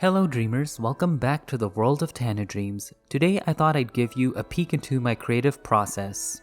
Hello dreamers, welcome back to the world of Tana Dreams. Today I thought I'd give you a peek into my creative process.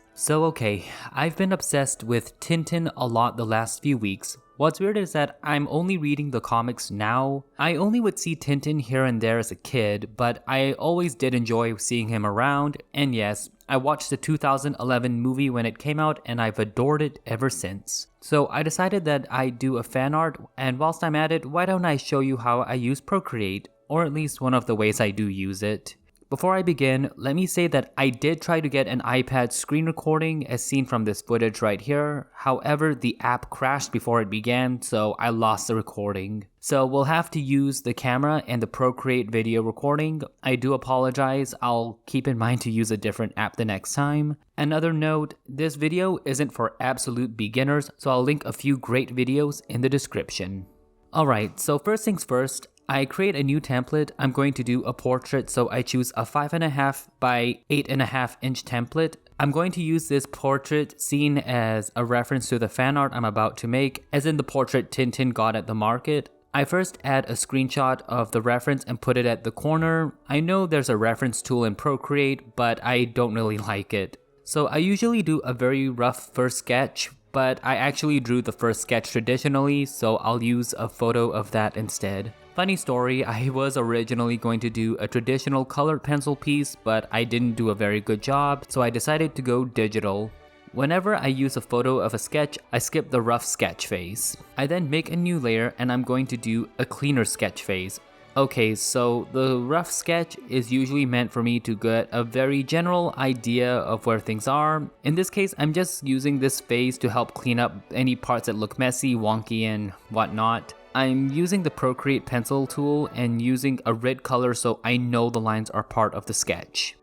I've been obsessed with TinTin a lot the last few weeks. What's weird is that I'm only reading the comics now. I only would see TinTin here and there as a kid, but I always did enjoy seeing him around, and yes, I watched the 2011 movie when it came out and I've adored it ever since. So I decided that I'd do a fan art, and whilst I'm at it, why don't I show you how I use Procreate, or at least one of the ways I do use it. Before I begin, let me say that I did try to get an iPad screen recording as seen from this footage right here. However, the app crashed before it began, so I lost the recording. So we'll have to use the camera and the Procreate video recording. I do apologize, I'll keep in mind to use a different app the next time. Another note, this video isn't for absolute beginners, so I'll link a few great videos in the description. Alright, so first things first, I create a new template. I'm going to do a portrait, so I choose a 5.5 by 8.5 inch template. I'm going to use this portrait scene as a reference to the fan art I'm about to make, as in the portrait TinTin got at the market. I first add a screenshot of the reference and put it at the corner. I know there's a reference tool in Procreate, but I don't really like it. So I usually do a very rough first sketch, but I actually drew the first sketch traditionally, so I'll use a photo of that instead. Funny story, I was originally going to do a traditional colored pencil piece, but I didn't do a very good job, so I decided to go digital. Whenever I use a photo of a sketch, I skip the rough sketch phase. I then make a new layer and I'm going to do a cleaner sketch phase. Okay, so the rough sketch is usually meant for me to get a very general idea of where things are. In this case, I'm just using this phase to help clean up any parts that look messy, wonky, and whatnot. I'm using the Procreate pencil tool and using a red color so I know the lines are part of the sketch.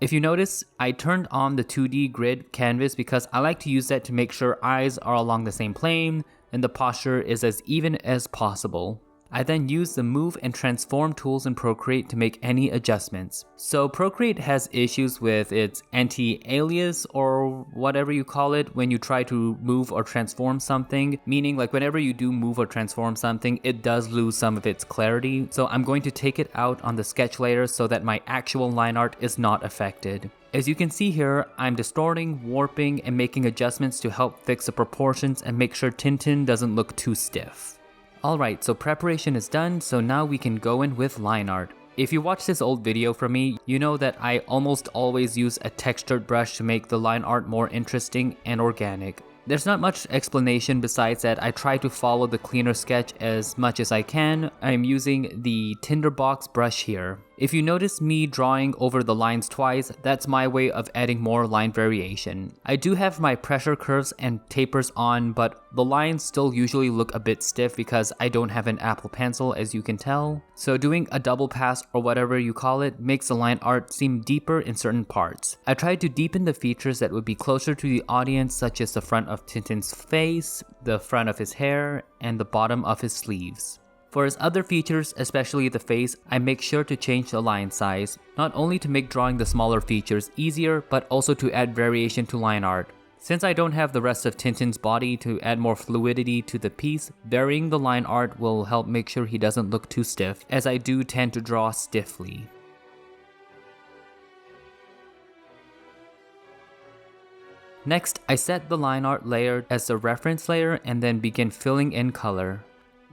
If you notice, I turned on the 2D grid canvas because I like to use that to make sure eyes are along the same plane and the posture is as even as possible. I then use the move and transform tools in Procreate to make any adjustments. So Procreate has issues with its anti-alias or whatever you call it when you try to move or transform something, meaning like whenever you do move or transform something, it does lose some of its clarity. So I'm going to take it out on the sketch layer so that my actual line art is not affected. As you can see here, I'm distorting, warping, and making adjustments to help fix the proportions and make sure TinTin doesn't look too stiff. Alright, so preparation is done, so now we can go in with line art. If you watch this old video from me, you know that I almost always use a textured brush to make the line art more interesting and organic. There's not much explanation besides that I try to follow the cleaner sketch as much as I can. I'm using the Tinderbox brush here. If you notice me drawing over the lines twice, that's my way of adding more line variation. I do have my pressure curves and tapers on, but the lines still usually look a bit stiff because I don't have an Apple Pencil, as you can tell. So doing a double pass or whatever you call it makes the line art seem deeper in certain parts. I tried to deepen the features that would be closer to the audience, such as the front of TinTin's face, the front of his hair, and the bottom of his sleeves. For his other features, especially the face, I make sure to change the line size, not only to make drawing the smaller features easier, but also to add variation to line art. Since I don't have the rest of TinTin's body to add more fluidity to the piece, varying the line art will help make sure he doesn't look too stiff, as I do tend to draw stiffly. Next, I set the line art layer as the reference layer and then begin filling in color.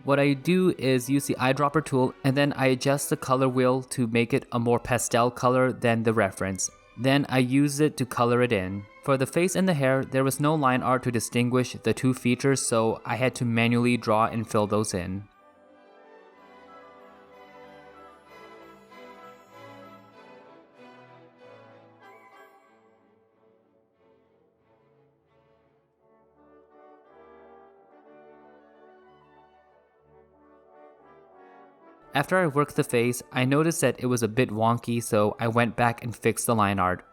What I do is use the eyedropper tool and then I adjust the color wheel to make it a more pastel color than the reference. Then I use it to color it in. For the face and the hair, there was no line art to distinguish the two features, so I had to manually draw and fill those in. After I worked the face, I noticed that it was a bit wonky, so I went back and fixed the line art.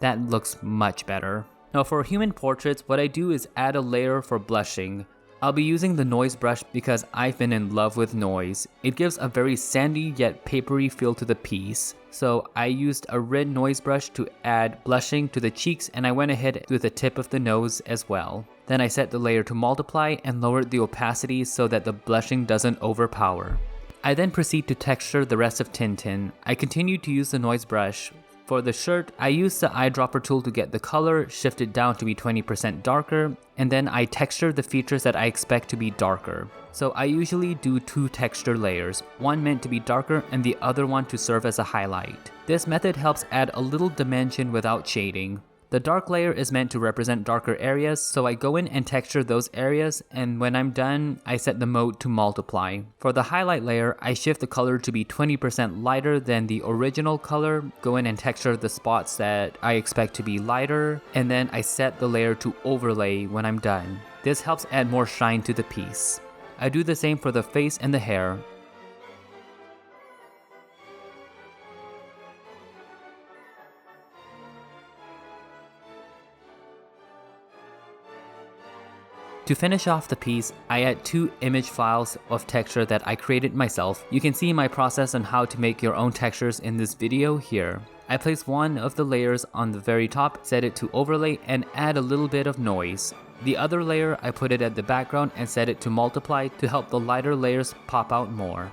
That looks much better. Now for human portraits, what I do is add a layer for blushing. I'll be using the noise brush because I've been in love with noise. It gives a very sandy yet papery feel to the piece. So I used a red noise brush to add blushing to the cheeks, and I went ahead with the tip of the nose as well. Then I set the layer to multiply and lowered the opacity so that the blushing doesn't overpower. I then proceed to texture the rest of TinTin. I continue to use the noise brush. For the shirt, I used the eyedropper tool to get the color shifted down to be 20% darker, and then I texture the features that I expect to be darker. So I usually do 2 texture layers, one meant to be darker and the other one to serve as a highlight. This method helps add a little dimension without shading. The dark layer is meant to represent darker areas, so I go in and texture those areas, and when I'm done, I set the mode to multiply. For the highlight layer, I shift the color to be 20% lighter than the original color, go in and texture the spots that I expect to be lighter, and then I set the layer to overlay when I'm done. This helps add more shine to the piece. I do the same for the face and the hair. To finish off the piece, I add 2 image files of texture that I created myself. You can see my process on how to make your own textures in this video here. I place one of the layers on the very top, set it to overlay, and add a little bit of noise. The other layer, I put it at the background and set it to multiply to help the lighter layers pop out more.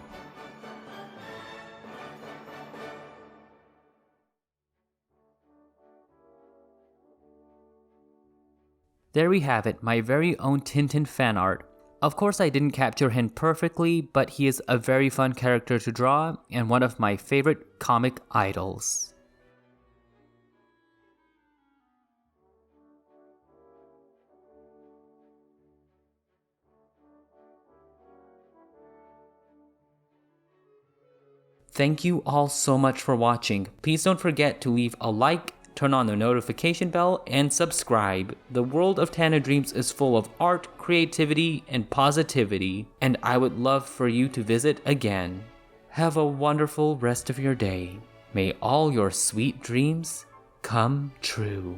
There we have it, my very own TinTin Fanart. Of course I didn't capture him perfectly, but he is a very fun character to draw and one of my favorite comic idols. Thank you all so much for watching. Please don't forget to leave a like, turn on the notification bell, and subscribe. The world of Tana Dreams is full of art, creativity, and positivity, and I would love for you to visit again. Have a wonderful rest of your day. May all your sweet dreams come true.